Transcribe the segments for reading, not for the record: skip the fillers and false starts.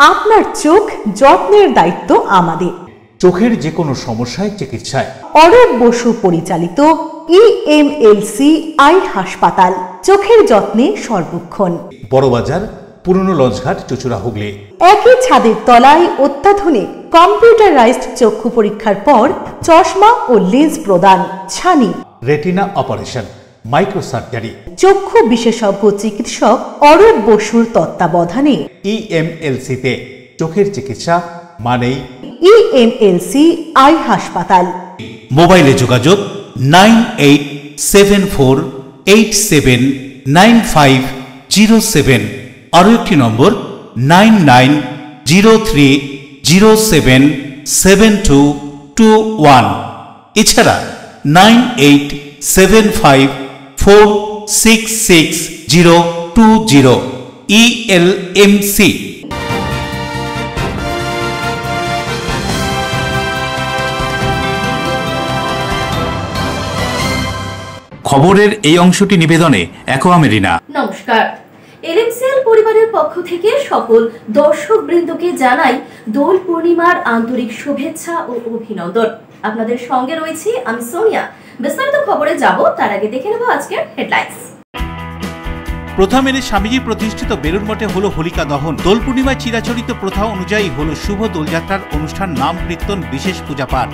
আপনার চোখ যত্নের দায়িত্ব আমাদের। চোখের যে কোনো সমস্যায় চিকিৎসায় অরূপ বসু পরিচালিত EMLC আই হাসপাতাল, চোখের যত্নে সর্বক্ষণ। বড়বাজার, পুরনো লঞ্চঘাট, চুচুড়া, হুগলি। একই ছাদের তলায় অত্যাধুনিক কম্পিউটারাইজড চক্ষু পরীক্ষার পর চশমা ও লেন্স প্রদান, ছানি, রেটিনা অপারেশন, মাইক্রোসার্জারি। চক্ষু বিশেষজ্ঞ চিকিৎসক অরূপ বসুর তত্ত্বাবধানে EMLC-তে চোখের চিকিৎসা মানেই EMLC আই হাসপাতাল। মোবাইলে যোগাযোগ 9874879507। আরও একটি নম্বর 9903077221। এছাড়া 9875466020 ELMC। খবরের এই অংশটি নিবেদনে অ্যাকোয়া মেরিনা। নমস্কার, এলএমসিএল পরিবারের পক্ষ থেকে সকল দর্শকবৃন্দকে জানাই দোল পূর্ণিমার আন্তরিক শুভেচ্ছা ও অভিনন্দন। আপনাদের সঙ্গে রয়েছি আমি সোনিয়া। বিস্তারিত খবরে যাব তার আগে দেখে নেব আজকের হেডলাইন্স। প্রথা মেনে স্বামীজি প্রতিষ্ঠিত বেলুড় মঠে হলো হোলিকা দহন। দোল পূর্ণিমায় চিরাচরিত প্রথা অনুযায়ী হলো শুভ দোলযাত্রার অনুষ্ঠান, নাম কীর্তন, বিশেষ পূজাপাঠ।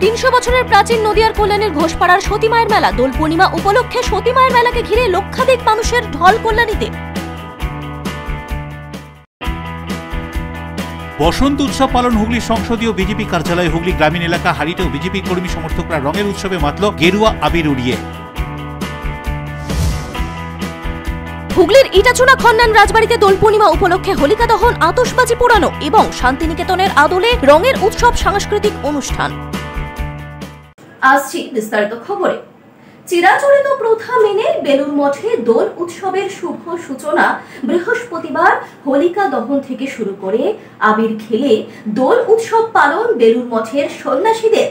৩০০ বছরের প্রাচীন নদিয়ার কল্যাণীর ঘোষপাড়ার সতীমায়ের মেলা। দোল পূর্ণিমা উপলক্ষে সতীমায়ের মেলাকে ঘিরে লক্ষাধিক মানুষের ঢল কল্যাণীতে। বসন্ত উৎসব পালন হুগলি সংসদীয় বিজেপি কার্যালয়। হুগলি গ্রামীণ এলাকা হারিটেও বিজেপি কর্মী সমর্থকরা রঙের উৎসবে মাতল গেরুয়া আবির উড়িয়ে। হুগলির ইটাচুনা খন্নান রাজবাড়িতে দোল পূর্ণিমা উপলক্ষে হোলিকা দহন, আতশবাজি পোড়ানো এবং শান্তিনিকেতনের আদলে রঙের উৎসব সাংস্কৃতিক অনুষ্ঠান। আসছি বিস্তারিত খবরে। চিরাচরিত প্রথা মেনে বেলুড় মঠে দোল উৎসবের শুভ সূচনা বৃহস্পতিবার হোলিকা দহন থেকে শুরু করে আবির খেলে দোল উৎসব পালন বেলুড় মঠের সন্ন্যাসীদের।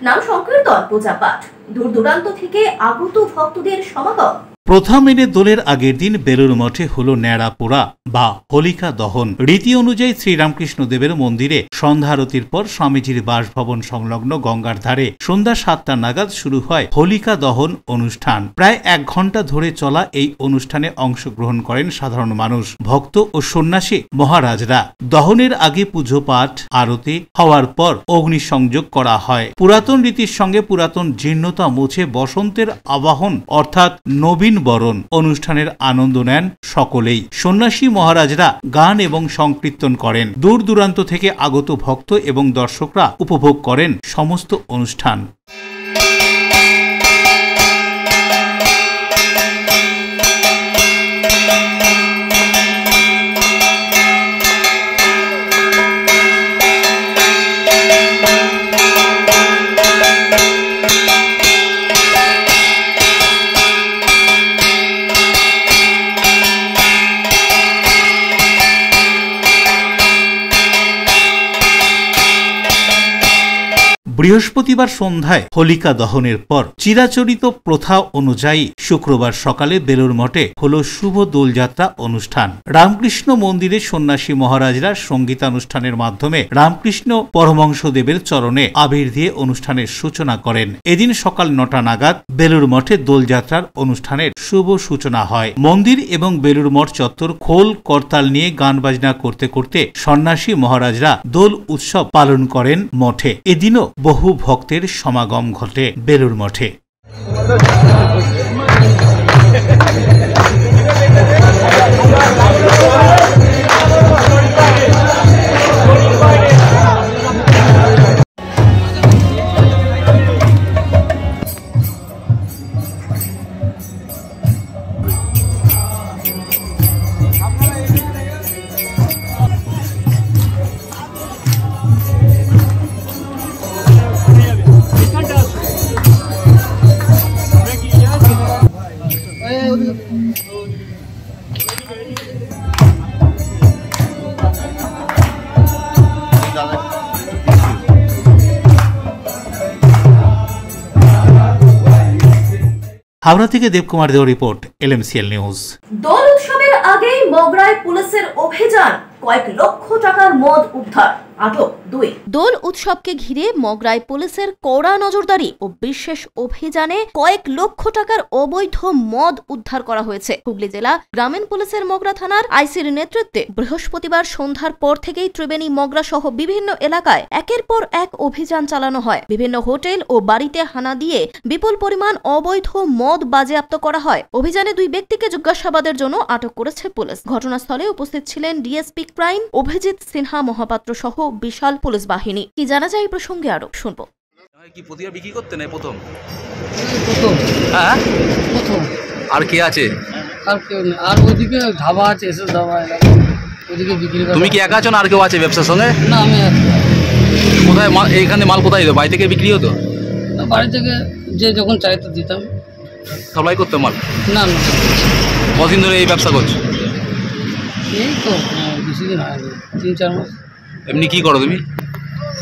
নাম সংকীর্তন, পূজাপাঠ, দূর দূরান্ত থেকে আগত ভক্তদের সমাগম। প্রথা মেনে দোলের আগের দিন বেলুড় মঠে হলো ন্যাড়া পোড়া বা হোলিকা দহন। রীতি অনুযায়ী শ্রীরামকৃষ্ণ দেবের মন্দিরে সন্ধ্যা আরতির পর স্বামীজির বাসভবন সংলগ্ন গঙ্গার ধারে সন্ধ্যা 7টা নাগাদ শুরু হয় হোলিকা দহন অনুষ্ঠান। প্রায় 1 ঘন্টা ধরে চলা এই অনুষ্ঠানে অংশগ্রহণ করেন সাধারণ মানুষ, ভক্ত ও সন্ন্যাসী মহারাজরা। দহনের আগে পুজো পাঠ, আরতি হওয়ার পর অগ্নিসংযোগ করা হয়। পুরাতন রীতির সঙ্গে পুরাতন জীর্ণতা মুছে বসন্তের আবাহন অর্থাৎ নবীন বরণ অনুষ্ঠানের আনন্দ নেন সকলেই। সন্ন্যাসী মহারাজরা গান এবং সংকীর্তন করেন। দূর দূরান্ত থেকে আগত ভক্ত এবং দর্শকরা উপভোগ করেন সমস্ত অনুষ্ঠান। বৃহস্পতিবার সন্ধ্যায় হোলিকা দহনের পর চিরাচরিত প্রথা অনুযায়ী শুক্রবার সকালে বেলুড় মঠে হল শুভ দোলযাত্রা অনুষ্ঠান। রামকৃষ্ণ মন্দিরে সন্ন্যাসী মহারাজরা সঙ্গীতানুষ্ঠানের মাধ্যমে রামকৃষ্ণ পরমহংসদেবের চরণে আবির দিয়ে অনুষ্ঠানের সূচনা করেন। এদিন সকাল 9টা নাগাদ বেলুড় মঠে দোলযাত্রার অনুষ্ঠানের শুভ সূচনা হয়। মন্দির এবং বেলুড় মঠ চত্বর খোল করতাল নিয়ে গান বাজনা করতে করতে সন্ন্যাসী মহারাজরা দোল উৎসব পালন করেন মঠে। এদিনও বহু ভক্তের সমাগম ঘটে বেলুড় মঠে। হাওড়া থেকে দেবকুমার দেও রিপোর্ট, এলএমসিএল নিউজ। দোল উৎসবের আগেই মগরায় পুলিশ অভিযান, কয়েক লক্ষ টাকার মদ উদ্ধার, আটক 2। দোল উৎসবকে ঘিরে মগরায় পুলিশের কড়া নজরদারি ও বিশেষ অভিযানে কয়েক লক্ষ টাকার অবৈধ মদ উদ্ধার করা হয়েছে। হুগলি জেলা গ্রামীণ পুলিশের মগরা থানার আইসির নেতৃত্বে বৃহস্পতিবার সন্ধ্যার পর থেকেই ত্রিবেণী মগরা সহ বিভিন্ন এলাকায় একের পর এক অভিযান চালানো হয়। বিভিন্ন হোটেল ও বাড়িতে হানা দিয়ে বিপুল পরিমাণ অবৈধ মদ বাজেয়াপ্ত করা হয়। অভিযানে 2 ব্যক্তিকে জিজ্ঞাসাবাদের জন্য আটক করেছে পুলিশ। ঘটনাস্থলে উপস্থিত ছিলেন ডিএসপি ক্রাইম অভিজিৎ সিনহা মহাপাত্র সহ বিশাল পুলিশ বাহিনী। কি জানা যায় এই প্রসঙ্গে আরো শুনবো। কি প্রতিবার বিক্রি করতে নেই প্রথম? হ্যাঁ প্রথম। আর কে আছে? আর কেউ নেই। আর ওইদিকে ধাবা আছে, এসএস ধাবা, ওইদিকে বিক্রি করে। তুমি কি একা আছো না আর কেউ আছে ব্যবসার সঙ্গে? না, আমি কোথায় এইখানে মাল কোথায় দিত? বাড়ি থেকে বিক্রি হতো? বাড়ি থেকে যে যখন চাইতো দিতাম। সাপ্লাই করতে মাল? না না। কদিন ধরে এই ব্যবসা করছো? এই তো বেশি দিন হয়নি, 3-4 মাস। এমনি কি করো তুমি?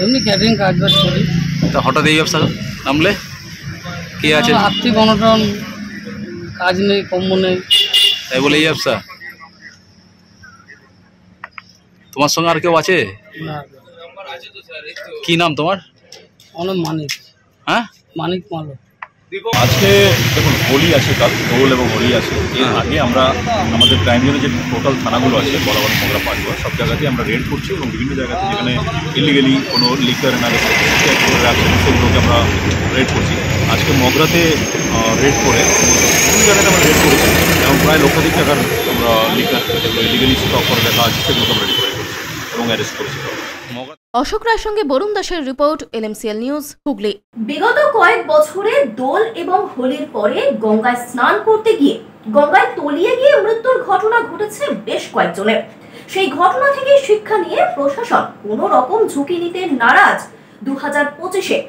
এমনি ক্যাটারিং কাজ বাজ করি। তা হঠাৎ এই ব্যবসা নামলে? কে আছে? আর্থিক অনটন, কাজ নেই, কম্ম নেই, তাই বলে এই ব্যবসা? তোমার সঙ্গে আর কেউ আছে? না। কি নাম তোমার? অনেক মানিক। হ্যাঁ, মানিক মালো। আজকে দেখুন হোলি আছে, কাল দোল এবং হোলি আছে। এর আগে আমরা আমাদের প্রাইমারি যে টোটাল থানাগুলো আছে বরাবর মগরা পাঁচুয়া সব জায়গাতে আমরা রেড করছি এবং বিভিন্ন জায়গাতে যেখানে ইলিগালি কোনো লিকার না রাখছে সেগুলোকে আমরা রেড করছি। আজকে মগরাতে রেড করে বিভিন্ন জায়গাতে আমরা রেড করেছি এবং প্রায় লক্ষাধিক টাকার আমরা লিকার যেগুলো ইলিগালি স্টক করে দেখা আছে সেগুলোকে আমরা রেড করেছি এবং অ্যারেস্ট করেছি। অশোক রায়ের সঙ্গে বরুণ দাসের রিপোর্ট, LMCL নিউজ, হুগলি। বিগত কয়েক বছরে দোল এবং হোলির পরে গঙ্গায় স্নান করতে গিয়ে গঙ্গায় তলিয়ে গিয়ে মৃত্যুর ঘটনা ঘটেছে বেশ কয়েকজনের। সেই ঘটনা থেকে শিক্ষা নিয়ে প্রশাসন কোনো রকম ঝুঁকি নিতে নারাজ। 2025-এ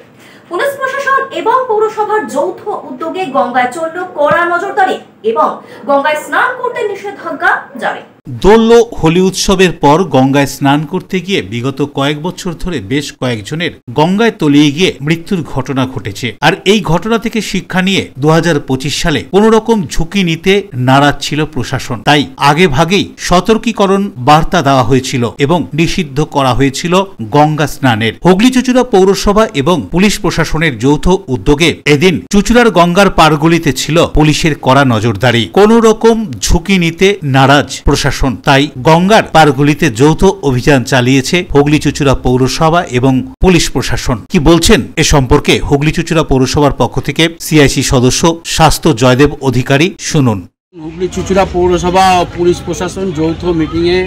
পুলিশ প্রশাসন এবং পৌরসভার যৌথ উদ্যোগে গঙ্গায় চলল কড়া নজরদারি এবং গঙ্গায় স্নান করতে নিষেধাজ্ঞা জারি। দোল ও হোলি উৎসবের পর গঙ্গায় স্নান করতে গিয়ে বিগত কয়েক বছর ধরে বেশ কয়েকজনের গঙ্গায় তলিয়ে গিয়ে মৃত্যুর ঘটনা ঘটেছে। আর এই ঘটনা থেকে শিক্ষা নিয়ে 2025 সালে কোনো রকম ঝুঁকি নিতে নারাজ ছিল প্রশাসন। তাই আগে ভাগেই সতর্কীকরণ বার্তা দেওয়া হয়েছিল এবং নিষিদ্ধ করা হয়েছিল গঙ্গা স্নানের। হুগলি চুঁচুড়া পৌরসভা এবং পুলিশ প্রশাসনের যৌথ উদ্যোগে এদিন চুঁচুড়ার গঙ্গার পাড়গুলিতে ছিল পুলিশের কড়া নজরদারি। কোনো রকম ঝুঁকি নিতে নারাজ প্রশাসন, তাই গঙ্গার পাড়গুলিতে যৌথ অভিযান চালিয়েছে হুগলি চুঁচুড়া পৌরসভা এবং পুলিশ প্রশাসন। কি বলছেন এ সম্পর্কে হুগলি চুঁচুড়া পৌরসভার পক্ষ থেকে সিআইসি সদস্য স্বাস্থ্য জয়দেব অধিকারী, শুনুন। হুগলি চুঁচুড়া পৌরসভা ও পুলিশ প্রশাসন যৌথ মিটিংয়ে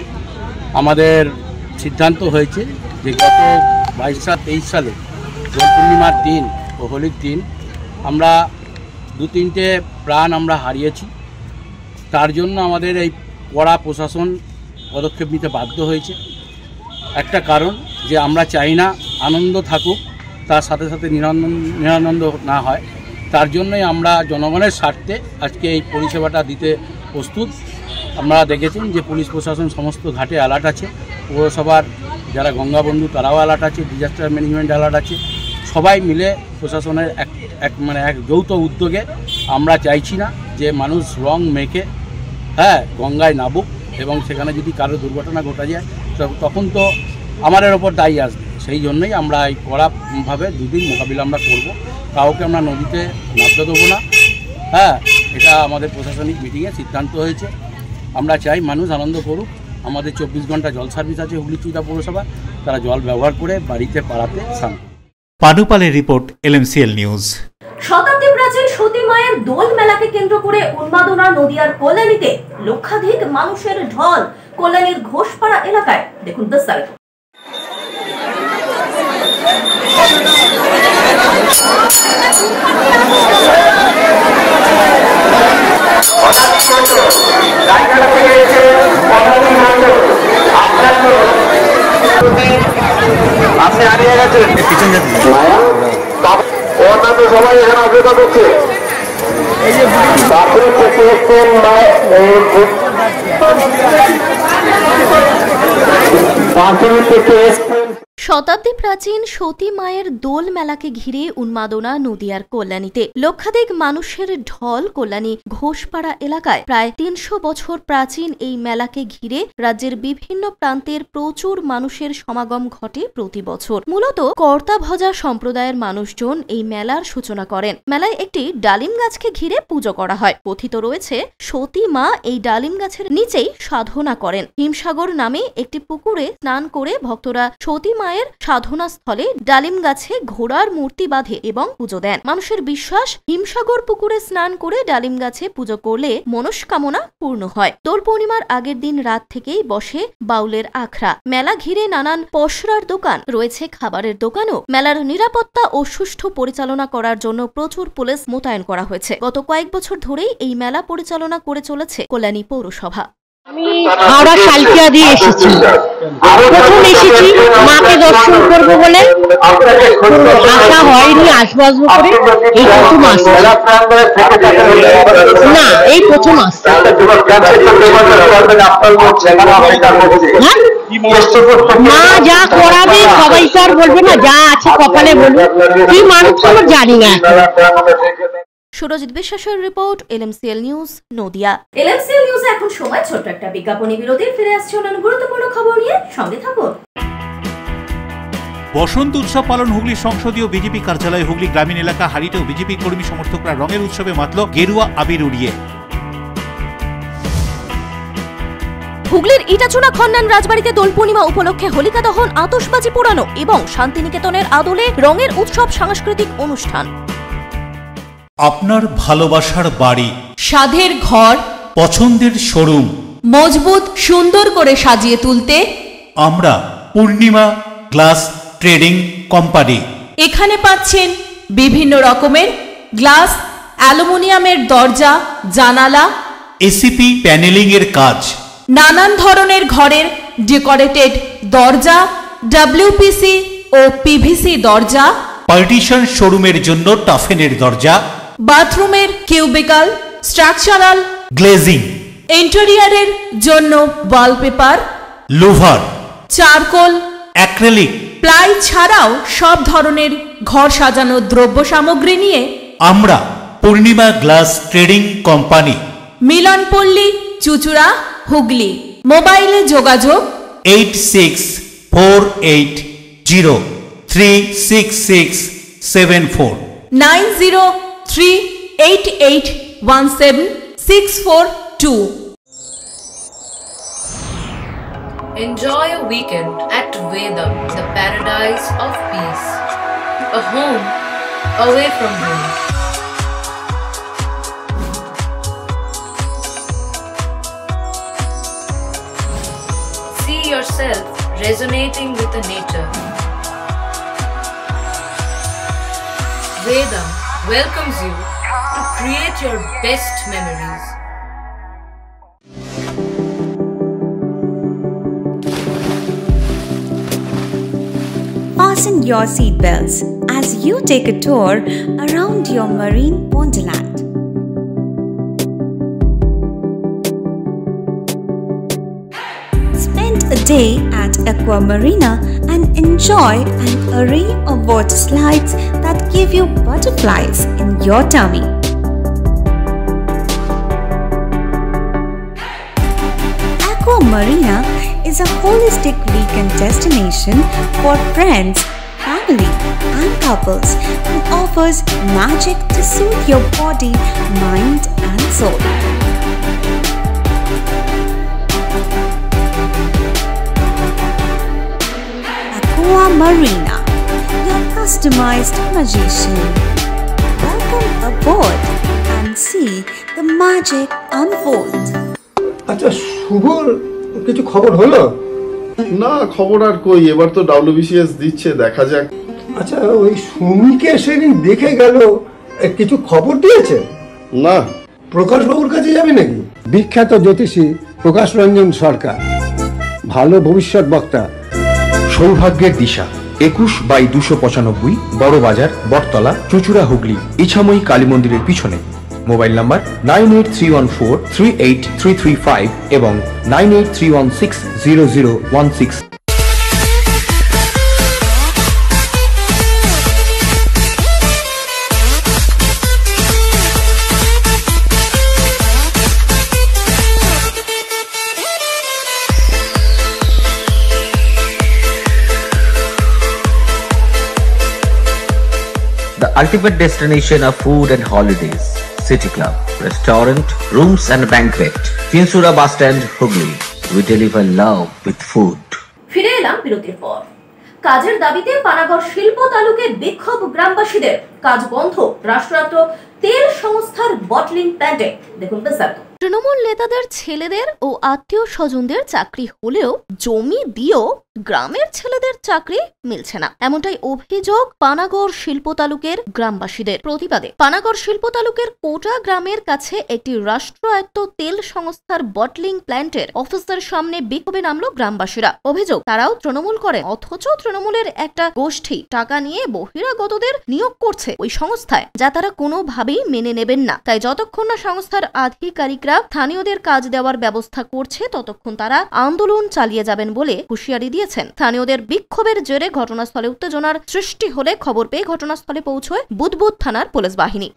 আমাদের সিদ্ধান্ত হয়েছে যে গত 22-23 সালে দোল পূর্ণিমার দিন ও হোলির দিন আমরা 2-3টে প্রাণ আমরা হারিয়েছি। তার জন্য আমাদের এই কড়া প্রশাসন পদক্ষেপ নিতে বাধ্য হয়েছে। একটা কারণ যে আমরা চাই না আনন্দ থাকুক, তার সাথে সাথে নিরানন্দ না হয়। তার জন্যই আমরা জনগণের স্বার্থে আজকে এই পরিষেবাটা দিতে প্রস্তুত। আপনারা দেখেছেন যে পুলিশ প্রশাসন সমস্ত ঘাটে অ্যালার্ট আছে, পৌরসভার যারা গঙ্গা বন্ধু তারাও অ্যালার্ট আছে, ডিজাস্টার ম্যানেজমেন্ট অ্যালার্ট আছে। সবাই মিলে প্রশাসনের এক যৌথ উদ্যোগে আমরা চাইছি না যে মানুষ রং মেখে গঙ্গায় নামুক এবং সেখানে যদি কারো দুর্ঘটনা ঘটে যায় তখন তো আমাদের ওপর দায়ী আসবে। সেই জন্যই আমরা এই কড়াভাবে 2 দিন মোকাবিলা আমরা করব। কাউকে আমরা নদীতে নামতে দেবো না। এটা আমাদের প্রশাসনিক মিটিংয়ে সিদ্ধান্ত হয়েছে। আমরা চাই মানুষ আনন্দ করুক। আমাদের 24 ঘন্টা জল সার্ভিস আছে হুগলি চুঁচুড়া পৌরসভা, তারা জল ব্যবহার করে বাড়িতে পাড়াতে স্নান করুক। পানুপালের রিপোর্ট, LMCL নিউজ। শতাব্দী প্রাচীন সতী মায়ের দোল মেলাকে কেন্দ্র করে উন্মাদনা নদিয়ার কল্যাণীতে লক্ষাধিক মানুষের ঢল। কল্যাণীর ঘোষপাড়া এলাকায় দেখুন বিস্তারিত। সবাই এখানে অপেক্ষা করছে। শতাব্দী প্রাচীন সতী মায়ের দোল মেলাকে ঘিরে উন্মাদনা নদিয়ার কল্যাণীতে। লক্ষাধিক মানুষের ঢল কল্যাণী ঘোষপাড়া এলাকায়। প্রায় ৩০০ বছর প্রাচীন এই মেলাকে ঘিরে রাজ্যের বিভিন্ন প্রান্তের প্রচুর মানুষের সমাগম ঘটে প্রতি বছর। মূলত কর্তাভজা সম্প্রদায়ের মানুষজন এই মেলার সূচনা করেন। মেলায় একটি ডালিম গাছকে ঘিরে পুজো করা হয়। কথিত রয়েছে সতী মা এই ডালিম গাছের নিচেই সাধনা করেন। হিমসাগর নামে একটি পুকুরে স্নান করে ভক্তরা সতী মায়ের সাধনা স্থলে ডালিম গাছে ঘোড়ার মূর্তি বাঁধে এবং পুজো দেন। মানুষের বিশ্বাস, হিমসাগর পুকুরে স্নান করে ডালিম গাছে পুজো করলে মনস্কামনা পূর্ণ হয়। দোল পূর্ণিমার আগের দিন রাত থেকেই বসে বাউলের আখড়া। মেলা ঘিরে নানান পসরার দোকান, রয়েছে খাবারের দোকানও। মেলার নিরাপত্তা ও সুষ্ঠু পরিচালনা করার জন্য প্রচুর পুলিশ মোতায়েন করা হয়েছে। গত কয়েক বছর ধরেই এই মেলা পরিচালনা করে চলেছে কল্যাণী পৌরসভা। আমি হাওড়া শালকিয়া দিয়ে এসেছি। প্রথম এসেছি মাকে দর্শন করবো বলে, আসা হয়নি, আসবো আসবো করে এই প্রথম আসছি। না, এই প্রথম আসছি। মা যা করাবে সবাই তো আর বলবে না, যা আছে কপালে বলবে। কি মানুষ আমরা জানি না। সুরজিৎ বিশ্বাসের report, LMCL news, Nadia. LMCL নিউজে এখন সময় ছোট্ট একটা বিজ্ঞাপনী বিরতি। ফিরে আসছে অন্যান্য গুরুত্বপূর্ণ খবর নিয়ে, সঙ্গে থাকুন। বসন্ত উৎসব পালন হুগলি সংসদীয় বিজেপি কার্যালয়। হুগলি গ্রামীণ এলাকা হাড়িতেও বিজেপি কর্মী সমর্থকরা রঙের উৎসবে মাতল গেরুয়া আবির উড়িয়ে। হুগলির ইটাচুনা খন্নান রাজবাড়িতে দোল পূর্ণিমা উপলক্ষে হোলিকা দহন, আতশবাজি পোড়ানো এবং শান্তিনিকেতনের আদলে রঙের উৎসব সাংস্কৃতিক অনুষ্ঠান। আপনার ভালোবাসার বাড়ি, স্বাদের ঘর, পছন্দের শোরুম মজবুত সুন্দর করে সাজিয়ে তুলতে আমরা পূর্ণিমা গ্লাস ট্রেডিং কোম্পানি। এখানে পাচ্ছেন বিভিন্ন রকমের গ্লাস, অ্যালুমিনিয়ামের দরজা, জানালা, এসিপি প্যানেলিং এর কাজ, নানান ধরনের ঘরের ডেকোরেটেড দরজা, WPC ও PVC দরজা, পার্টিশন শোরুমের জন্য টাফেনের দরজা, বাথরুমের কিউবিকাল, স্ট্রাকচারাল গ্লেজিং, ইন্টেরিয়রের জন্য wallpaper, louver, charcoal, acrylic, ply ছাড়াও সব ধরনের ঘর সাজানোর দ্রব্য সামগ্রী নিয়ে আমরা Purnima glass trading company, Milanpally, Chuchura, Hooghly. মোবাইলে যোগাযোগ 8640366674 9038817642। Enjoy a weekend at Vedam, the paradise of peace. A home away from home. See yourself resonating with the nature. Vedam welcomes you to create your best memories. Fasten your seatbelts as you take a tour around your marine wonderland. Spend a day at Aqua Marina and enjoy an array of water slides that give you butterflies in your tummy. Aqua Marina is a holistic weekend destination for friends, family, and couples and offers magic to soothe your body, mind, and soul. Aqua Marina, your customized magician. Welcome aboard and see the magic unfold. আচ্ছা, শুভর কিছু খবর হলো? না, খবর আর কই, এবার তো WBCS দিচ্ছে, দেখা যাক। আচ্ছা, ওই সুমিকে সেদিন দেখে গেল, কিছু খবর দিয়েছে? না। প্রকাশ বাবুর কাছে যাবে নাকি? বিখ্যাত জ্যোতিষী প্রকাশ রঞ্জন সরকার, ভালো ভবিষ্যৎ বক্তা। সৌভাগ্যের দিশা 21/295 বড় বাজার, বটতলা, চুচুড়া, হুগলি, ইছাময়ী কালী মন্দিরের পিছনে। মোবাইল নাম্বার 9831438335 এবং 9831600016। the ultimate destination of food and holidays. City Club, restaurant, rooms and banquet. Chinsura Bus Stand, Hooghly. We deliver love with food. ফিরে এলাম বিরতির পর। কাজের দাবিতে পানাগড় শিল্প তালুকে বিক্ষোভ গ্রামবাসীদের, কাজ বন্ধ রাষ্ট্রায়ত্ত তেল সংস্থার বটলিং প্ল্যান্টে। দেখুন বিস্তারিত। তৃণমূল নেতাদের ছেলেদের ও আত্মীয় স্বজনদের চাকরি হলেও জমি দিয়েও গ্রামের ছেলেদের চাকরি মিলছে না, এমনটাই অভিযোগ পানাগড় শিল্প তালুকের গ্রামবাসীদের। প্রতিবাদে পানাগড় শিল্প তালুকের কোটা গ্রামের কাছে একটি রাষ্ট্রায়ত্ত তেল সংস্থার বটলিং প্ল্যান্টের অফিসের সামনে বিক্ষোভে নামলো গ্রামবাসীরা। অভিযোগ, তারাও তৃণমূল করে, অথচ তৃণমূলের একটা গোষ্ঠী টাকা নিয়ে বহিরাগতদের নিয়োগ করছে ওই সংস্থায়, যা তারা কোনোভাবেই মেনে নেবেন না। তাই যতক্ষণ না সংস্থার আধিকারিকরা স্থানীয়দের কাজ দেওয়ার ব্যবস্থা করছে, ততক্ষণ তারা আন্দোলন চালিয়ে যাবেন বলে হুঁশিয়ারি দিয়েছেন। স্থানীয়দের বিক্ষোভের জেরে ঘটনাস্থলে উত্তেজনার সৃষ্টি হলে খবর পেয়ে ঘটনাস্থলে পৌঁছয় বুদবুদ থানার পুলিশ বাহিনী।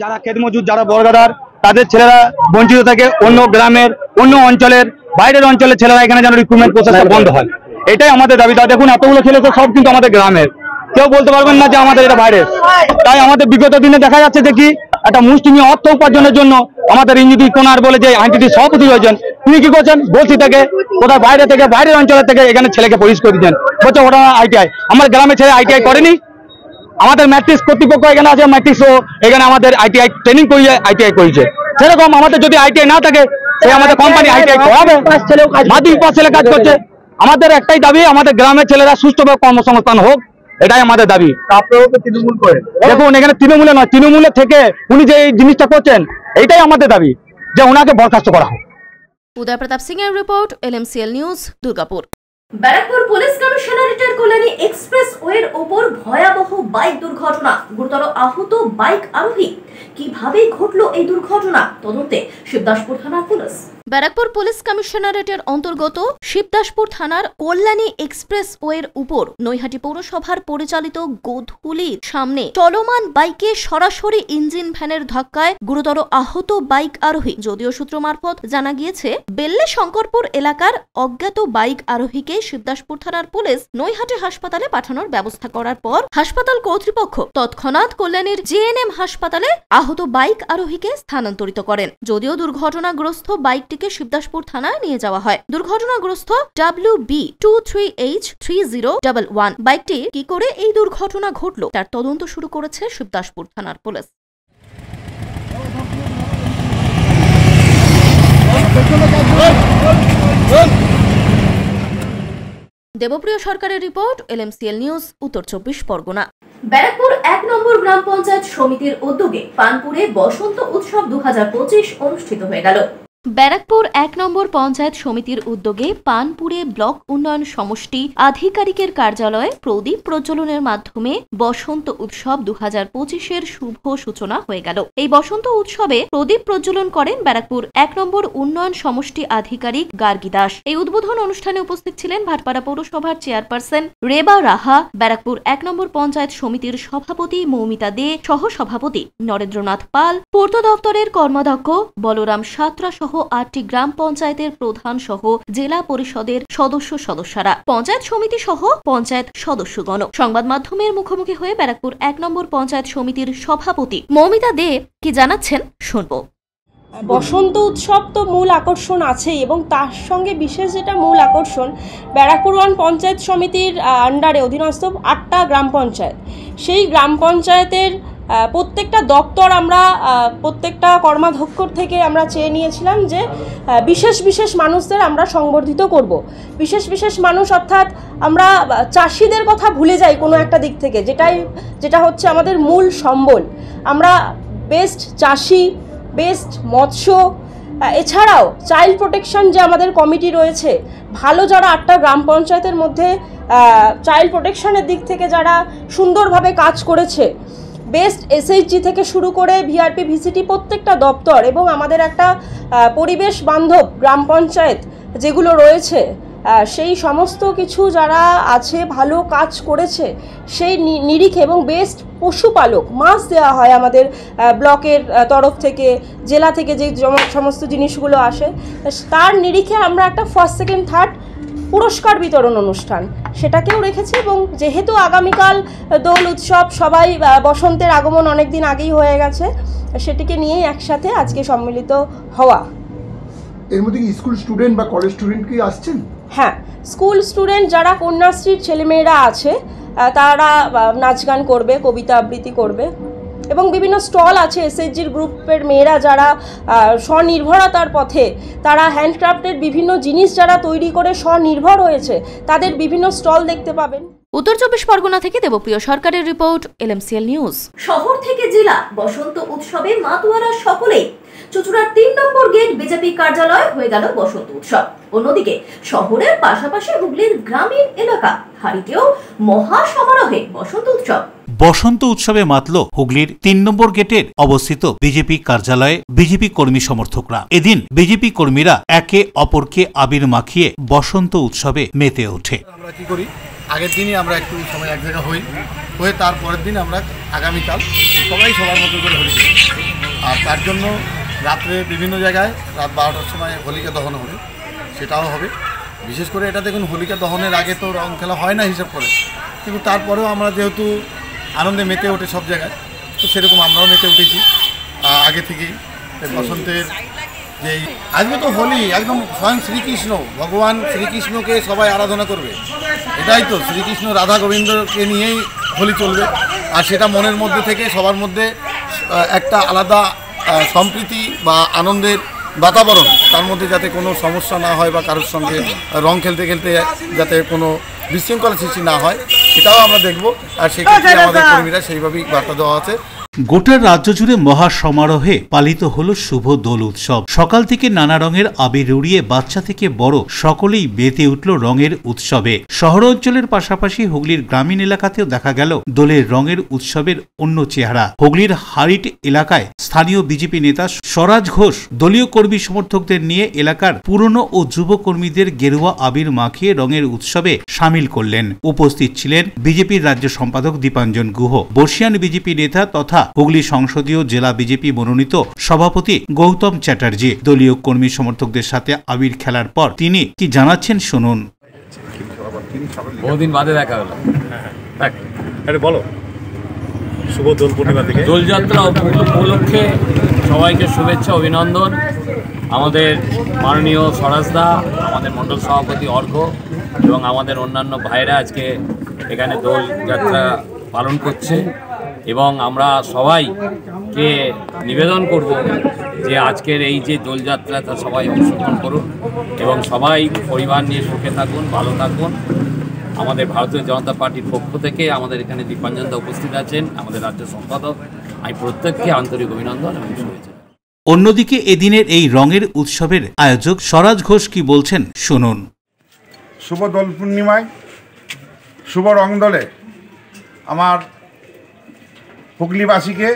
যারা ক্ষেত মজুর, যারা বর্গাদার, তাদের ছেলেরা বঞ্চিত থাকে, অন্য গ্রামের, অন্য অঞ্চলের, বাইরের অঞ্চলের ছেলেরা এখানে যেন রিক্রুটমেন্ট প্রসেস বন্ধ হয়, এটাই আমাদের দাবি। তা দেখুন, এতগুলো ছেলে তো সব কিন্তু আমাদের গ্রামের, কেউ বলতে পারবেন না যে আমাদের এটা বাইরে। তাই আমাদের বিগত দিনে দেখা যাচ্ছে যে কি একটা মুষ্টিমেয় অর্থ উপার্জনের জন্য আমাদের ইঞ্জিনিয়ার কোনার বলে যে আইনটির সভাপতি হয়েছেন, তিনি কি করছেন, বলছি থেকে কোথায় বাইরে থেকে, বাইরের অঞ্চলের থেকে এখানে ছেলেকে পরিষ্কার করে দিচ্ছেন, বলছে ওটা আইটিআই। আমার গ্রামের ছেলে আইটিআই করেনি, আমাদের ম্যাট্রিক্স কর্তৃপক্ষ এখানে আছে, ম্যাট্রিক্সও এখানে আমাদের আইটিআই ট্রেনিং করিয়ে আইটিআই করেছে। সেরকম আমাদের যদি আইটিআই না থাকে, সে আমাদের কোম্পানি আইটিআই করাবে, মাধ্যমিক পাস ছেলে কাজ করছে। আমাদের একটাই দাবি, আমাদের গ্রামের ছেলেরা সুষ্ঠুভাবে কর্মসংস্থান হোক, এটাই আমাদের দাবি। তৃণমূল করে দেখুন, এখানে তৃণমূলে নয়, তৃণমূলে থেকে উনি যে এই জিনিসটা করছেন, এইটাই আমাদের দাবি যে ওনাকে বরখাস্ত করা হোক। উদয় প্রতাপ সিং এর report, LMCL news, Durgapur. Barrackpore police কমিশনারেটের কল্যাণী এক্সপ্রেস ওয়ের ওপর ভয়াবহ বাইক দুর্ঘটনা, গুরুতর আহত বাইক আরোহী। কিভাবে ঘটলো এই দুর্ঘটনা, তদন্তে শিবদাসপুর থানার পুলিশ। ব্যারাকপুর পুলিশ কমিশনারেটের অন্তর্গত শিবদাসপুর থানার কল্যাণী এক্সপ্রেস ওয়ের উপর নৈহাটি পৌরসভার পরিচালিত গোধূলির সামনে চলমান বাইকে সরাসরি ইঞ্জিন ভ্যানের ধাক্কায় গুরুতর আহত বাইক আরোহী। যদিও সূত্র মারফত জানা গিয়েছে, বেল্লে শঙ্করপুর এলাকার অজ্ঞাত বাইক আরোহীকে শিবদাসপুর থানার পুলিশ নৈহাটি হাসপাতালে পাঠানোর ব্যবস্থা করার পর হাসপাতাল কর্তৃপক্ষ তৎক্ষণাৎ কল্যাণীর JNM হাসপাতালে আহত বাইক আরোহীকে স্থানান্তরিত করেন। যদিও দুর্ঘটনাগ্রস্ত বাইকটি শিবদাসপুর থানায় নিয়ে যাওয়া হয়। দুর্ঘটনাগ্রস্ত WB23H3011 বাইকটি কি করে এই দুর্ঘটনা ঘটল, তার তদন্ত শুরু করেছে শিবদাসপুর থানার পুলিশ। দেবপ্রিয় সরকারের রিপোর্ট, LMCL নিউজ, উত্তর 24 পরগনা। ব্যারাকপুর 1 নম্বর গ্রাম পঞ্চায়েত সমিতির উদ্যোগে পানপুরে বসন্ত উৎসব 2025 অনুষ্ঠিত হয়ে গেল। ব্যারাকপুর 1 নম্বর পঞ্চায়েত সমিতির উদ্যোগে পানপুরে ব্লক উন্নয়ন সমষ্টি আধিকারিকের কার্যালয়ে প্রদীপ প্রজ্বলনের মাধ্যমে বসন্ত উৎসব 2025-এর শুভ সূচনা হয়ে গেল। এই বসন্ত উৎসবে প্রদীপ প্রজ্বলন করেন ব্যারাকপুর 1 নম্বর উন্নয়ন সমষ্টি আধিকারিক গার্গী দাস। এই উদ্বোধন অনুষ্ঠানে উপস্থিত ছিলেন ভাটপাড়া পৌরসভার চেয়ারপারসন রেবা রাহা, ব্যারাকপুর 1 নম্বর পঞ্চায়েত সমিতির সভাপতি মৌমিতা দে, সহসভাপতি নরেন্দ্রনাথ পাল, পূর্ত দপ্তরের কর্মাধ্যক্ষ বলরাম সাঁতরা সহ 8টি গ্রাম পঞ্চায়েতের প্রধান সহ জেলা পরিষদের সদস্যরা, পঞ্চায়েত সমিতি সহ পঞ্চায়েত সদস্যগণ সংবাদ মাধ্যমের মুখোমুখি হয়ে ব্যারাকপুর 1 নম্বর পঞ্চায়েত সমিতির সভাপতি মৌমিতা দে কি জানাচ্ছেন শুনব। বসন্ত উৎসব তো মূল আকর্ষণ আছে, এবং তার সঙ্গে বিশেষ যেটা মূল আকর্ষণ, ব্যারাকপুর 1 পঞ্চায়েত সমিতির আন্ডারে অধীনস্থ 8টা গ্রাম পঞ্চায়েত, সেই গ্রাম পঞ্চায়েতের প্রত্যেকটা দপ্তর আমরা প্রত্যেকটা কর্মাধ্যক্ষর থেকে আমরা চেয়ে নিয়েছিলাম যে বিশেষ মানুষদের আমরা সংবর্ধিত করব। বিশেষ মানুষ অর্থাৎ আমরা চাষিদের কথা ভুলে যাই কোনো একটা দিক থেকে, যেটা হচ্ছে আমাদের মূল সম্বল। আমরা বেস্ট চাষি, বেস্ট মৎস্য, এছাড়াও চাইল্ড প্রোটেকশন যে আমাদের কমিটি রয়েছে, ভালো যারা 8টা গ্রাম পঞ্চায়েতের মধ্যে চাইল্ড প্রোটেকশনের দিক থেকে যারা সুন্দরভাবে কাজ করেছে, বেস্ট SHG থেকে শুরু করে VRP VCT প্রত্যেকটা দপ্তর, এবং আমাদের একটা পরিবেশ বান্ধব গ্রাম পঞ্চায়েত যেগুলো রয়েছে, সেই সমস্ত কিছু যারা আছে ভালো কাজ করেছে সেই নিরিখে, এবং বেস্ট পশুপালক মাছ দেওয়া হয় আমাদের ব্লকের তরফ থেকে, জেলা থেকে যে সমস্ত জিনিসগুলো আসে, তার নিরিখে আমরা একটা 1st, 2nd, 3rd পুরস্কার বিতরণ অনুষ্ঠান সেটাকেও রেখেছি। এবং যেহেতু আগামীকাল দোল উৎসব, সবাই বসন্তের আগমন অনেক দিন আগেই হয়ে গেছে, সেটিকে নিয়েই একসাথে আজকে সম্মিলিত হওয়া। এর মধ্যে কি স্কুল স্টুডেন্ট বা কলেজ স্টুডেন্ট কি আসছেন? হ্যাঁ, স্কুল স্টুডেন্ট যারা কন্যাশ্রীর ছেলেমেয়েরা আছে তারা নাচ গান করবে, কবিতা আবৃত্তি করবে, এবং বিভিন্ন স্টল আছে এসএইচজির গ্রুপের মেয়েরা যারা স্বনির্ভরতার পথে, তারা হ্যান্ডক্রাফটের বিভিন্ন জিনিস যারা তৈরি করে স্বনির্ভর হয়েছে, তাদের বিভিন্ন স্টল দেখতে পাবেন। উত্তর 24 পরগনা থেকে দেবপ্রিয় সরকারের রিপোর্ট, LMCL নিউজ। শহর থেকে জেলা বসন্ত উৎসবে মাতোয়ারা সকলেই। চুঁচুড়ার 3 নম্বর গেট বিজেপি কার্যালয় হয়ে গেল বসন্ত উৎসব। অন্যদিকে শহরের পাশাপাশি হুগলির গ্রামীণ এলাকা হারিতেও মহা সমারোহে বসন্ত উৎসব। বসন্ত উৎসবে মাতল হুগলির 3 নম্বর গেটের অবস্থিত বিজেপি কার্যালয়ে বিজেপি কর্মী সমর্থকরা। এদিন বিজেপি কর্মীরা একে অপরকে আবির মাখিয়ে বসন্ত উৎসবে মেতে ওঠে। আমরা কি করি, আগের দিনই আমরা একটু সময় এক জায়গা হয়ে তারপরের দিন আমরা আগামীকাল সবাই সবার মতো করে হোলি খেলি। আর তার জন্য রাত্রে বিভিন্ন জায়গায় রাত 12টার সময় হোলিকা দহন হবে, সেটাও হবে। বিশেষ করে এটা দেখুন, হোলিকা দহনের আগে তো রং খেলা হয় না হিসাব করে, কিন্তু তারপরেও আমরা যেহেতু আনন্দে মেতে ওঠে সব জায়গায়, তো সেরকম আমরাও মেতে উঠেছি আগে থেকেই। বসন্তের যেই আজকে তো হোলি, একদম স্বয়ং শ্রীকৃষ্ণ, ভগবান শ্রীকৃষ্ণকে সবাই আরাধনা করবে, এটাই তো শ্রীকৃষ্ণ রাধা গোবিন্দকে নিয়েই হোলি চলবে। আর সেটা মনের মধ্যে থেকে সবার মধ্যে একটা আলাদা সম্প্রীতি বা আনন্দের বাতাবরণ, তার মধ্যে যাতে কোনো সমস্যা না হয় বা কারোর সঙ্গে রং খেলতে খেলতে যাতে কোনো বিশৃঙ্খলা সৃষ্টি না হয়, সেটাও আমরা দেখব। আর সেক্ষেত্রে আমাদের কর্মীরা সেইভাবেই বার্তা দেওয়া আছে। গোটা রাজ্য জুড়ে মহা সমারোহে পালিত হল শুভ দোল উৎসব। সকাল থেকে নানা রঙের আবির উড়িয়ে বাচ্চা থেকে বড় সকলেই মেতে উঠল রঙের উৎসবে। শহর অঞ্চলের পাশাপাশি হুগলির গ্রামীণ এলাকাতেও দেখা গেল দোলের রঙের উৎসবের অন্য চেহারা। হুগলির হারিট এলাকায় স্থানীয় বিজেপি নেতা স্বরাজ ঘোষ দলীয় কর্মী সমর্থকদের নিয়ে এলাকার পুরনো ও যুব কর্মীদের গেরুয়া আবির মাখিয়ে রঙের উৎসবে সামিল করলেন। উপস্থিত ছিলেন বিজেপির রাজ্য সম্পাদক দীপাঞ্জন গুহ, বর্ষিয়ান বিজেপি নেতা তথা হুগলি সংসদীয় জেলা বিজেপি মনোনীত সভাপতি গৌতম চ্যাটার্জি। দলীয় কর্মী সমর্থকদের সাথে আবির খেলার পর তিনি কি জানাচ্ছেন শুনুন। বহুদিন বাদে দেখা হলো। বলো, শুভ দোল পূর্ণিমা থেকে দোলযাত্রা উপলক্ষে সবাইকে শুভেচ্ছা, অভিনন্দন। আমাদের মাননীয় স্বরাজদা, আমাদের মণ্ডল সভাপতি অর্ঘ এবং আমাদের অন্যান্য ভাইরা আজকে এখানে দোলযাত্রা পালন করছে, এবং আমরা সবাইকে নিবেদন করব যে আজকের এই যে দোলযাত্রা, তা সবাই অংশগ্রহণ করুন এবং সবাই পরিবার নিয়ে সুখে থাকুন, ভালো থাকুন। আমাদের ভারতীয় জনতা পার্টির পক্ষ থেকে আমাদের এখানে দীপাঞ্জন দা উপস্থিত আছেন, আমাদের রাজ্য সম্পাদক। আমি প্রত্যেককে আন্তরিক অভিনন্দন এবং শুভেচ্ছা। অন্যদিকে এদিনের এই রঙের উৎসবের আয়োজক স্বরাজ ঘোষ কি বলছেন শুনুন। শুভ দোল পূর্ণিমায়, শুভ রং দোলে আমার হুগলিবাসীকে,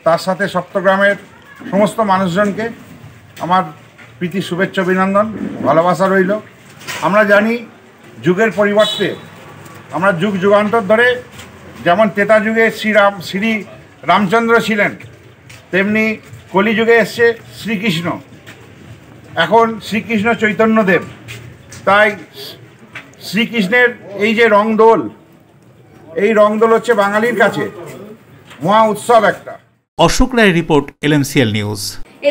তার সাথে সপ্তগ্রামের সমস্ত মানুষজনকে আমার প্রীতি শুভেচ্ছা, অভিনন্দন, ভালোবাসা রইল। আমরা জানি যুগের পরিবর্তে আমরা যুগ যুগান্তর ধরে, যেমন ত্রেতা যুগে শ্রী রামচন্দ্র ছিলেন, তেমনি কলিযুগে এসছে শ্রীকৃষ্ণ, এখন শ্রীকৃষ্ণ চৈতন্যদেব। তাই শ্রীকৃষ্ণের এই যে রংদোল, এই রংদোল হচ্ছে বাঙালির কাছে মহা উৎসব একটা। অশোক রায়ের রিপোর্ট, LMCL নিউজ।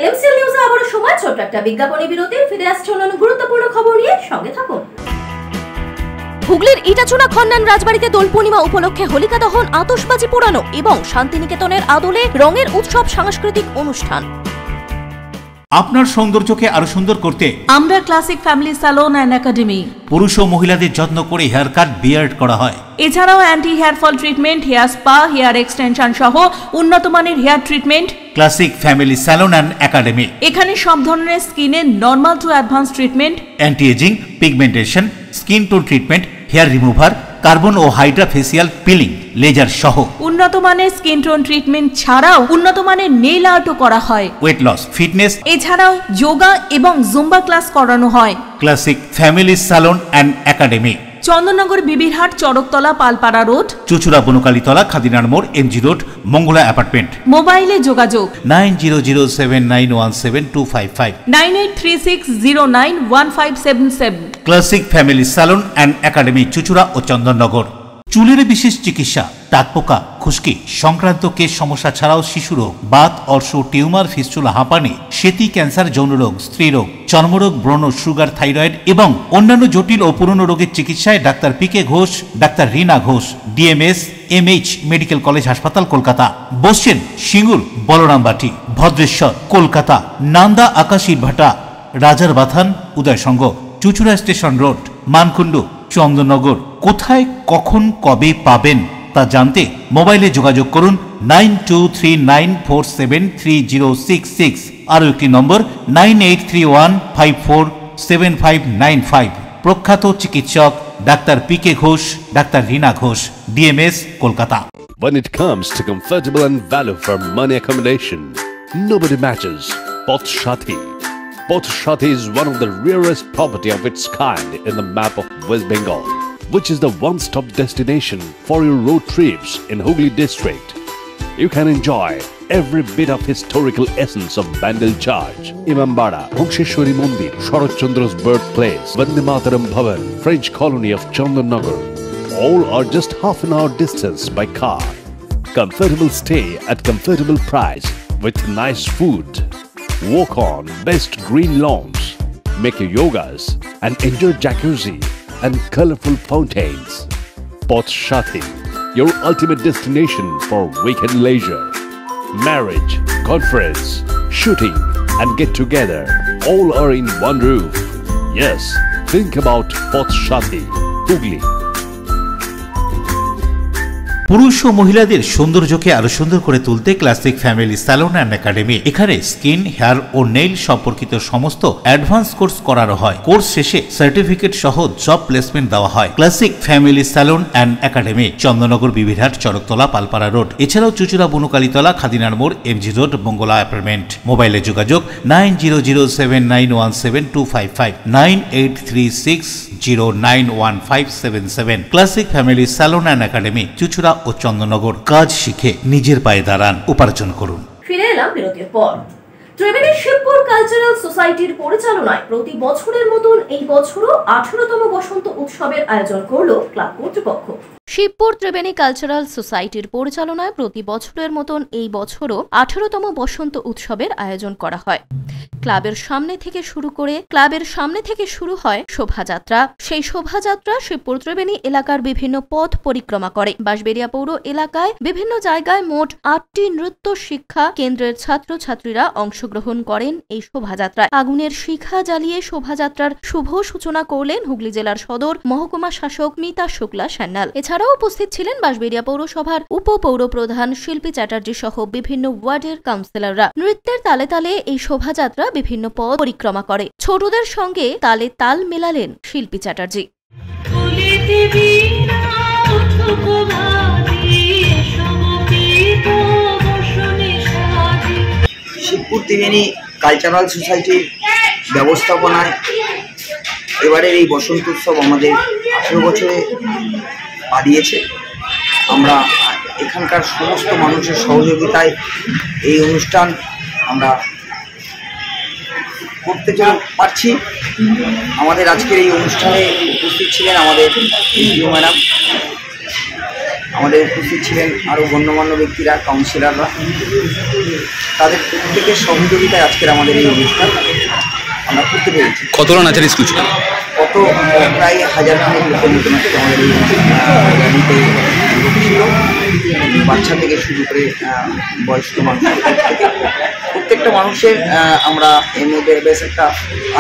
LMCL নিউজে আবারও সময় ছোট্ট একটা বিজ্ঞাপনী বিরতি। ফিরে আসছে অন্যান্য গুরুত্বপূর্ণ খবর নিয়ে, সঙ্গে থাকুন। হুগলির ইটাচুনা খন্নান রাজবাড়িতে দোল পূর্ণিমা উপলক্ষে হোলিকা দহন, আতশবাজি পোড়ানো এবং শান্তিনিকেতনের আদলে রঙের উৎসব সাংস্কৃতিক অনুষ্ঠান। আপনার সৌন্দর্যকে আরো সুন্দর করতে আমরা classic family salon and academy. পুরুষ ও মহিলাদের যত্ন করে হেয়ার কাট, বিয়ার্ড করা হয়। এছাড়াও anti hair fall treatment, hair spa, hair extension সহ উন্নত মানের hair treatment. Classic family salon and academy. এখানে সব ধরনের স্কিনের normal to advance treatment, anti ageing, pigmentation, skin tone treatment, hair remover, carbon ও হাইড্রা ফেসিয়াল পিলিং, লেজার সহ উন্নত মানের স্কিন টোন ট্রিটমেন্ট ছাড়াও উন্নত মানের নেইল আর্টও করা হয়। ওয়েট লস, ফিটনেস, এছাড়াও যোগা এবং জুম্বা ক্লাস করানো হয়। Classic family salon and academy, Chandannagar Bibirhat Charaktala Palpara road, Chuchura Bonkalitala খাদিনার মোড়, এমজি রোড, মঙ্গলা অ্যাপার্টমেন্ট। মোবাইলে যোগাযোগ 9007917255 9836091577। Classic family salon and academy, Chuchura ও চন্দননগর। চুলের বিশেষ চিকিৎসা, দাঁতপোকা, খুশকি সংক্রান্ত কেশ সমস্যা ছাড়াও শিশু রোগ, বাত, অর্শ, টিউমার, ফিস্টুলা, হাঁপানি, সেতি, ক্যান্সার, যৌনরোগ, স্ত্রীরোগ, চর্মরোগ, ব্রণ, সুগার, থাইরয়েড এবং অন্যান্য জটিল ও পুরনো রোগের চিকিৎসায় ডাক্তার পিকে Ghosh, doctor Rina Ghosh, DMS MH medical college হাসপাতাল, কলকাতা। বসছেন সিঙ্গুর, বলরামবাটি, ভদ্রেশ্বর, কলকাতা, নান্দা, আকাশীরভাটা, রাজার বাথান, উদয়সঙ্গ, চুচুড়া স্টেশন রোড, মানকুণ্ডু, চন্দননগর। কোথায়, কখন, কবে পাবেন তা জানতে মোবাইলে যোগাযোগ করুন 9239473066। আরও একটি নম্বর 9831547595। প্রখ্যাত চিকিৎসক doctor PK Ghosh, doctor Rina Ghosh, DMS, Kolkata. When it comes to comfortable and value for money accommodation, nobody matches Pothshathi. Pothshathi is one of the rarest property of its kind in the map of West Bengal, which is the one-stop destination for your road trips in Hooghly district. You can enjoy every bit of historical essence of Bandel Church, Imambara, Bhongsheshwari Mandir, Sharat Chandra's birthplace, Vande Mataram Bhavan, French colony of Chandanagar. All are just half an hour distance by car. Comfortable stay at comfortable price with nice food. Walk on best green lawns, make your yogas and enjoy jacuzzi and colorful fountains. Pothshathi, your ultimate destination for weekend leisure. Marriage, conference, shooting and get together all are in one roof. Yes, think about Pothshathi, Hooghly. পুরুষ ও মহিলাদের সৌন্দর্যকে আরো সুন্দর করে তুলতে classic family salon and academy. এখানে skin, hair ও nail সম্পর্কিত সমস্ত অ্যাডভান্স কোর্স করানো হয়। কোর্স শেষে সার্টিফিকেট সহ জব প্লেসমেন্ট দেওয়া হয়। Classic family salon and academy, Chandannagar, Bibirhat, Charaktala, Palpara road. এছাড়াও চুচুড়া বনকালীতলা, খাদিনার মোড়, এমজি রোড, মঙ্গলা অ্যাপার্টমেন্ট। মোবাইলে যোগাযোগ 9007917255 9836091577। Classic family salon and academy, Chuchura ও চন্দননগর। কাজ শিখে নিজের পায়ে দাঁড়ান, উপার্জন করুন। ফিরে এলাম বিরতির পর। ত্রিবেণী শিবপুর কালচারাল সোসাইটির পরিচালনায় প্রতি বছরের মতন এই বছরও 18তম বসন্ত উৎসবের আয়োজন করল ক্লাব কর্তৃপক্ষ। শিবপুর ত্রিবেণী কালচারাল সোসাইটির পরিচালনায় প্রতি বছরের মতন এই বছরও 18তম বসন্ত উৎসবের আয়োজন করা হয়। ক্লাবের সামনে থেকে শুরু হয় শোভাযাত্রা। সেই শোভাযাত্রা শিবপুর ত্রিবেণী এলাকার বিভিন্ন পথ পরিক্রমা করে। বাঁশবেড়িয়া পৌর এলাকায় বিভিন্ন জায়গায় মোট 8টি নৃত্য শিক্ষা কেন্দ্রের ছাত্রছাত্রীরা অংশগ্রহণ করেন এই শোভাযাত্রায়। আগুনের শিখা জ্বালিয়ে শোভাযাত্রার শুভ সূচনা করলেন হুগলি জেলার সদর মহকুমা শাসক মিতা শুক্লা সান্যাল। এছাড়াও উপস্থিত ছিলেন বাঁশবেড়িয়া পৌরসভার উপপৌর প্রধান শিল্পী চ্যাটার্জি সহ বিভিন্ন ওয়ার্ডের কাউন্সিলররা। নৃত্যের তালে তালে এই শোভাযাত্রা বিভিন্ন পথ পরিক্রমা করে। ছোটদের সঙ্গে তালে তাল মেলালেন শিল্পী চ্যাটার্জি। শিবপুর ত্রিবেণী কালচারাল সোসাইটির ব্যবস্থাপনায় এবারের এই বসন্ত উৎসব আমাদের 18 বছরে পা দিয়েছে। আমরা এখানকার সমস্ত মানুষের সহযোগিতায় এই অনুষ্ঠান আমরা করতে পারছি। আমাদের আজকের এই অনুষ্ঠানে উপস্থিত ছিলেন আমাদের এসডিও ম্যাডাম, আমাদের উপস্থিত ছিলেন আরও গণ্যমান্য ব্যক্তিরা, কাউন্সিলররা। তাদের প্রত্যেকের সহযোগিতায় আজকের আমাদের এই অনুষ্ঠান আমরা করতে পেরেছি। কতটা নাচের স্কুল ছিল? প্রায় 1000 লোকের মতন আজকে আমাদের এই র্যালিতে ছিল। বাচ্চা থেকে শুরু করে বয়স্ক মানুষ, প্রত্যেকটা মানুষের আমরা এর মধ্যে বেশ একটা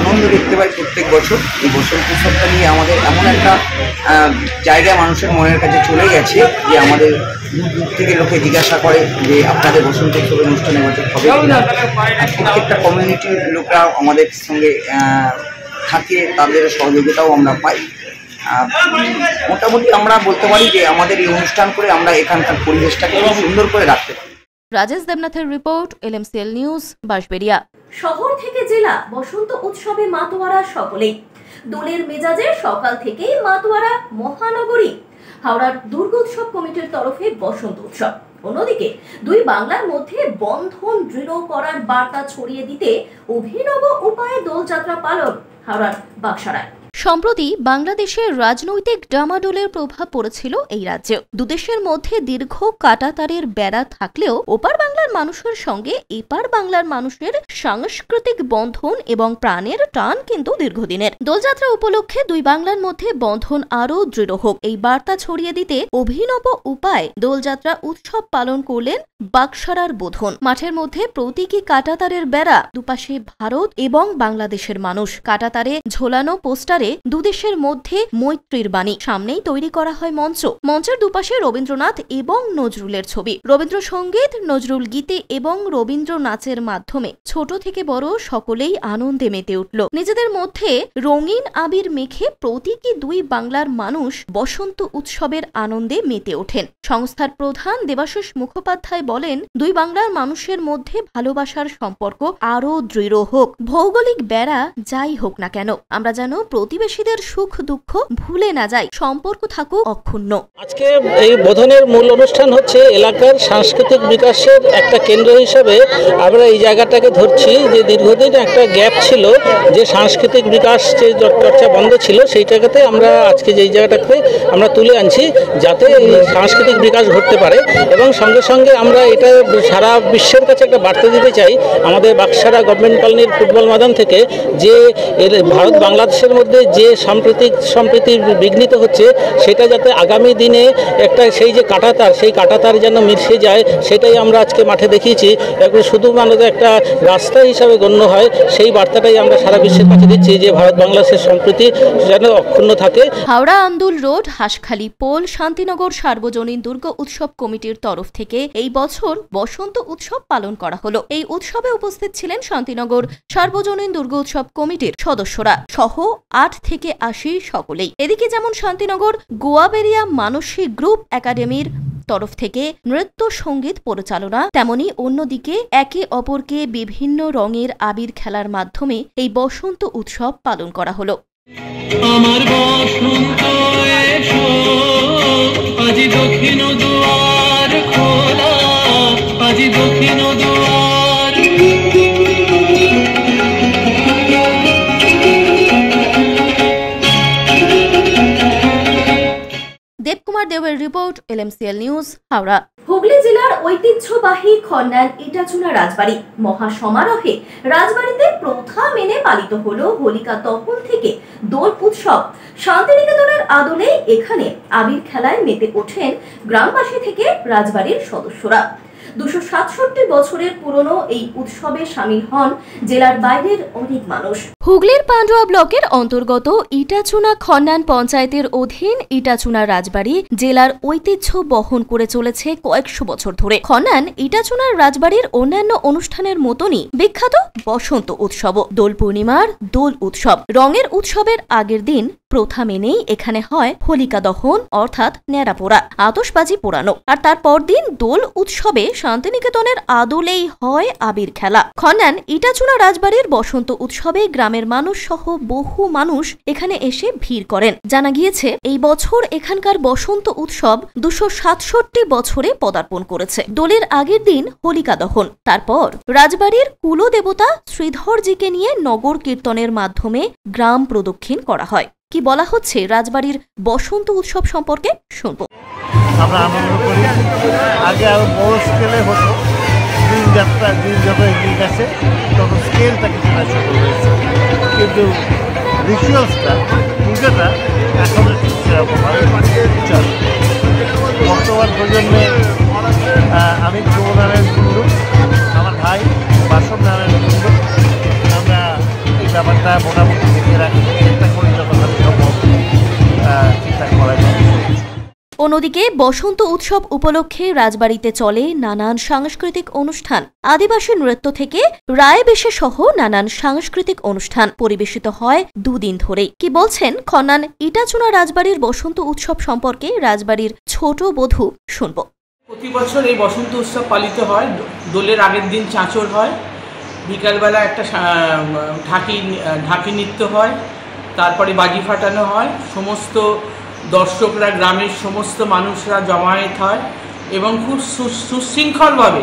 আনন্দ দেখতে পাই প্রত্যেক বছর। এই বসন্ত উৎসবটা নিয়ে আমাদের এমন একটা জায়গায় মানুষের মনের কাছে চলে গেছে যে আমাদের দূর থেকে লোকে জিজ্ঞাসা করে যে আপনাদের বসন্ত উৎসবের অনুষ্ঠান এবছর হবে কিনা। প্রত্যেকটা কমিউনিটির লোকরা আমাদের সঙ্গে থাকে, তাদের সহযোগিতাও আমরা পাই। মোটামুটি আমরা বলতে পারি যে আমাদের এই অনুষ্ঠান করে আমরা এখানকার পরিবেশটাকে সুন্দর করে রাখতে পারি। রাজেশ দেবনাথের রিপোর্ট, LMCL নিউজ, বাঁশবেড়িয়া। শহর থেকে জেলা বসন্ত উৎসবে মাতোয়ারা সকলেই। দোলের মেজাজে সকাল থেকেই মাতোয়ারা মহানগরী। হাওড়ার দুর্গোৎসব কমিটির তরফে বসন্ত উৎসব। অন্যদিকে দুই বাংলার মধ্যে বন্ধন দৃঢ় করার বার্তা ছড়িয়ে দিতে অভিনব উপায়ে দোলযাত্রা পালন হাওড়ার বাকসারায়। সম্প্রতি বাংলাদেশের রাজনৈতিক ডামাডোলের প্রভাব পড়েছিল এই রাজ্যে। দুদেশের মধ্যে দীর্ঘ কাঁটাতারের বেড়া থাকলেও ওপার বাংলার মানুষের সঙ্গে এপার বাংলার মানুষের সাংস্কৃতিক বন্ধন এবং প্রাণের টান কিন্তু দীর্ঘদিনের। দোলযাত্রা উপলক্ষে দুই বাংলার মধ্যে বন্ধন আরও দৃঢ় হোক এই বার্তা ছড়িয়ে দিতে অভিনব উপায় দোলযাত্রা উৎসব পালন করলেন বাকসারার বোধন। মাঠের মধ্যে প্রতীকী কাঁটাতারের বেড়া, দুপাশে ভারত এবং বাংলাদেশের মানুষ। কাঁটাতারে ঝোলানো পোস্টারে দুদেশের মধ্যে মৈত্রীর বাণী। সামনেই তৈরি করা হয় মঞ্চ। মঞ্চের দুপাশে রবীন্দ্রনাথ এবং নজরুলের ছবি। রবীন্দ্রসঙ্গীত, নজরুল গীতে এবং রবীন্দ্র নাচের মাধ্যমে ছোট থেকে বড় সকলেই আনন্দে মেতে উঠল। নিজেদের মধ্যে রঙিন আবির মেখে প্রতীকী দুই বাংলার মানুষ বসন্ত উৎসবের আনন্দে মেতে ওঠেন। সংস্থার প্রধান দেবাশিস মুখোপাধ্যায় বলেন, দুই বাংলার মানুষের মধ্যে ভালোবাসার সম্পর্ক আরও দৃঢ় হোক। ভৌগোলিক বেড়া যাই হোক না কেন, আমরা যেন প্রতিবেশীদের সুখ দুঃখ ভুলে না যাই, সম্পর্ক থাকুক অক্ষুণ্ণ। আজকে এই বোধনের মূল অনুষ্ঠান হচ্ছে এলাকার সাংস্কৃতিক বিকাশের একটা কেন্দ্র হিসেবে আমরা এই জায়গাটাকে ধরছি, যে দীর্ঘদিন একটা গ্যাপ ছিল, যে সাংস্কৃতিক বিকাশ যে চর্চা বন্ধ ছিল, সেই জায়গাতে আমরা আজকে যেই জায়গাটাকে আমরা তুলে আনছি যাতে এই সাংস্কৃতিক বিকাশ ঘটতে পারে। এবং সঙ্গে সঙ্গে আমরা এটা সারা বিশ্বের কাছে একটা বার্তা দিতে চাই আমাদের বাকসারা গভর্নমেন্ট কলোনির ফুটবল ময়দান থেকে, যে ভারত বাংলাদেশের মধ্যে যে সম্প্রীতি বিঘ্নিত হচ্ছে সেটা যাতে আগামী দিনে একটা সেই যে কাঁটাতার, সেই কাঁটাতার যেন মিশে যায়, সেটাই আমরা আজকে মাঠে দেখিয়েছি। একটু শুধু মানুষ একটা রাস্তা হিসাবে গণ্য হয়, সেই বার্তাটাই আমরা সারা বিশ্বের কাছে দিচ্ছি, যে ভারত বাংলাদেশের সম্প্রীতি যেন অক্ষুণ্ণ থাকে। হাওড়া আন্দুল রোড, হাঁসখালি পোল, শান্তিনগর সার্বজনীন দুর্গ উৎসব কমিটির তরফ থেকে এই বছর বসন্ত উৎসব পালন করা হলো। এই উৎসবে উপস্থিত ছিলেন শান্তিনগর সার্বজনীন দুর্গ উৎসব কমিটির সদস্যরা সহ 8 থেকে 80 সকলেই। এদিকে যেমন শান্তিনগর গোয়াবেরিয়া মানসী গ্রুপ একাডেমির তরফ থেকে নৃত্য সঙ্গীত পরিচালনা, তেমনি অন্যদিকে একে অপরকে বিভিন্ন রঙের আবির খেলার মাধ্যমে এই বসন্ত উৎসব পালন করা হলো। আমার বসন্ত এসো, আজি দক্ষিণ দুয়ার খোলা, আজি দক্ষিণ দুয়ার। দেবকুমার দেবের report, LMCL news, Howrah. Hooghly জেলার ঐতিহ্যবাহী খন্ডান ইটাচুনা রাজবাড়ি মহাসমারোহে রাজবাড়িতে প্রথা মেনে পালিত হলো হোলিকা দহন থেকে দোল উৎসব। শান্তিনিকেতনের আদলে এখানে আবির খেলায় মেতে ওঠেন গ্রামবাসী থেকে রাজবাড়ির সদস্যরা। 267 বছরের পুরনো এই উৎসবে শামিল হন জেলার বাইরের অনেক মানুষ। হুগলির পান্ডুয়া ব্লকের অন্তর্গত ইটাচুনা খন্ডান পঞ্চায়েতের অধীন ইটাচুনা রাজবাড়ি জেলার ঐতিহ্য বহন করে চলেছে কয়েকশো বছর ধরে। খন্ডান ইটাচুনার রাজবাড়ির অন্যান্য অনুষ্ঠানের মতনই বিখ্যাত বসন্ত উৎসব, দোল পূর্ণিমার দোল উৎসব। রঙের উৎসবের আগের দিন প্রথা মেনেই এখানে হয় হোলিকা দহন অর্থাৎ ন্যাড়া পোড়া, আতশবাজি পোড়ানো, আর তারপর দিন দোল উৎসবে শান্তিনিকেতনের আদলেই হয় আবির খেলা। খন্ডান ইটাচুনা রাজবাড়ির বসন্ত উৎসবে গ্রামের মানুষ সহ বহু মানুষ এখানে এসে ভিড় করেন। জানা গিয়েছে এই বছর এখানকার বসন্ত উৎসব 267 বছরে পদার্পণ করেছে। দোলের আগের দিন হোলিকা দহন, তারপর রাজবাড়ির কুলদেবতা শ্রীধরজিকে নিয়ে নগর কীর্তনের মাধ্যমে গ্রাম প্রদক্ষিণ করা হয়। কি বলা হচ্ছে রাজবাড়ির বসন্ত উৎসব সম্পর্কে শুনবো। আমরা আনন্দ করি। আগে আরো বড় স্কেলে হতো, দিন যত এগিয়ে গেছে তত স্কেলটা কিছুটা ছোট হয়েছে, কিন্তু রিচুয়ালসটা পুজোটা এখনো ঠিক সেরকমভাবে চলে। বর্তমান প্রজন্মে আমি প্রবনারায়ণ কুণ্ডু, আমার ভাই বাসব নারায়ণ কুণ্ডু, আমরা এই ব্যাপারটা মোটামুটি দেখে রাখি, চেষ্টা করি যতখানি সম্ভব ঠিকঠাক করা যায়। অন্যদিকে বসন্ত উৎসব উপলক্ষে রাজবাড়িতে চলে নানান সাংস্কৃতিক অনুষ্ঠান। আদিবাসী নৃত্য থেকে রায় বেশে সহ নানান সাংস্কৃতিক অনুষ্ঠান পরিবেশিত হয় দুদিন ধরে। কি বলছেন খন্ডান ইটাচুনা রাজবাড়ির বসন্ত উৎসব সম্পর্কে রাজবাড়ির ছোট বধূ, শুনবো। প্রতি বছর এই বসন্ত উৎসব পালিত হয়। দোলের আগের দিন চাঁচর হয়, বিকালবেলা একটা ঢাকি নৃত্য হয়, তারপরে বাজি ফাটানো হয়, সমস্ত দর্শকরা, গ্রামের সমস্ত মানুষরা জমায়েত হয় এবং খুব সুশৃঙ্খলভাবে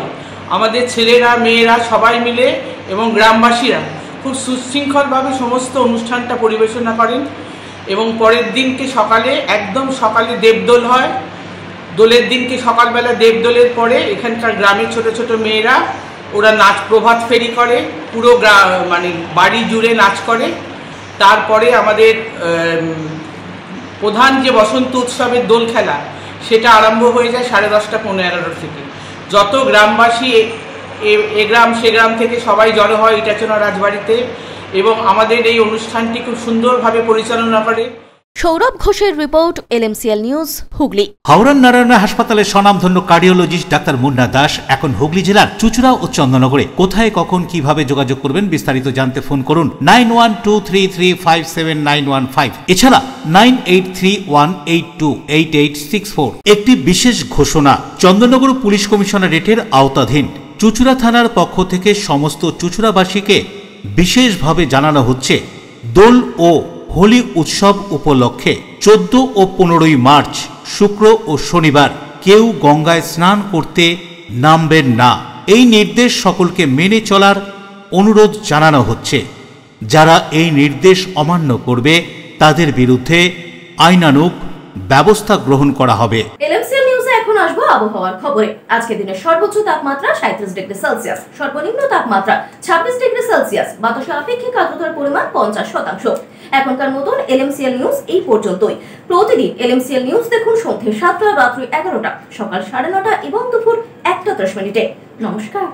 আমাদের ছেলেরা, মেয়েরা সবাই মিলে এবং গ্রামবাসীরা খুব সুশৃঙ্খলভাবে সমস্ত অনুষ্ঠানটা পরিবেশনা করেন। এবং পরের দিনকে একদম সকালে দেবদোল হয়। দোলের দিনকে সকালবেলা দেবদোলের পরে এখানকার গ্রামের ছোট ছোট মেয়েরা ওরা প্রভাত ফেরি করে, পুরো মানে বাড়ি জুড়ে নাচ করে। তারপরে আমাদের প্রধান যে বসন্ত উৎসবের দোল খেলা সেটা আরম্ভ হয়ে যায় 10:30 পৌনে 11 থেকে। যত গ্রামবাসী এ গ্রাম সে গ্রাম থেকে সবাই জড়ো হয় ইটাচনা রাজবাড়িতে এবং আমাদের এই অনুষ্ঠানটি খুব সুন্দরভাবে পরিচালনা করে। সৌরভ ঘোষের রিপোর্ট, LMCL নিউজ, হুগলি। হাওড়ার নারায়ণ হাসপাতালের স্বনামধন্য কার্ডিওলজিস্ট ডাক্তার মুন্না দাস এখন হুগলি জেলার চুচুড়া ও চন্দননগরে। কোথায়, কখন, কিভাবে যোগাযোগ করবেন বিস্তারিত জানতে ফোন করুন 9123357915। এছাড়া 9831828864। একটি বিশেষ ঘোষণা, চন্দননগর পুলিশ কমিশনারেটের আওতাধীন চুচুড়া থানার পক্ষ থেকে সমস্ত চুচুড়াবাসীকে বিশেষভাবে জানানো হচ্ছে, দোল ও হোলি উৎসব উপলক্ষে 14 ও 15 মার্চ শুক্র ও শনিবার কেউ গঙ্গায় স্নান করতে নামবেন না। এই নির্দেশ সকলকে মেনে চলার অনুরোধ জানানো হচ্ছে। যারা এই নির্দেশ অমান্য করবে তাদের বিরুদ্ধে আইনানুগ ব্যবস্থা গ্রহণ করা হবে। LMCL নিউজে এখন আসবো আবহাওয়ার খবরে। আজকে দিনের সর্বোচ্চ তাপমাত্রা 37 ডিগ্রি সেলসিয়াস, সর্বনিম্ন তাপমাত্রা 26 ডিগ্রি সেলসিয়াস, বাতাসের আপেক্ষিক আর্দ্রতার পরিমাণ 50%। এখনকার মতন LMCL নিউজ এই পর্যন্তই। প্রতিদিন LMCL নিউজ দেখুন সন্ধ্যে 7টা, রাত্রি 11টা, সকাল 9:30 এবং দুপুর 1:10। নমস্কার।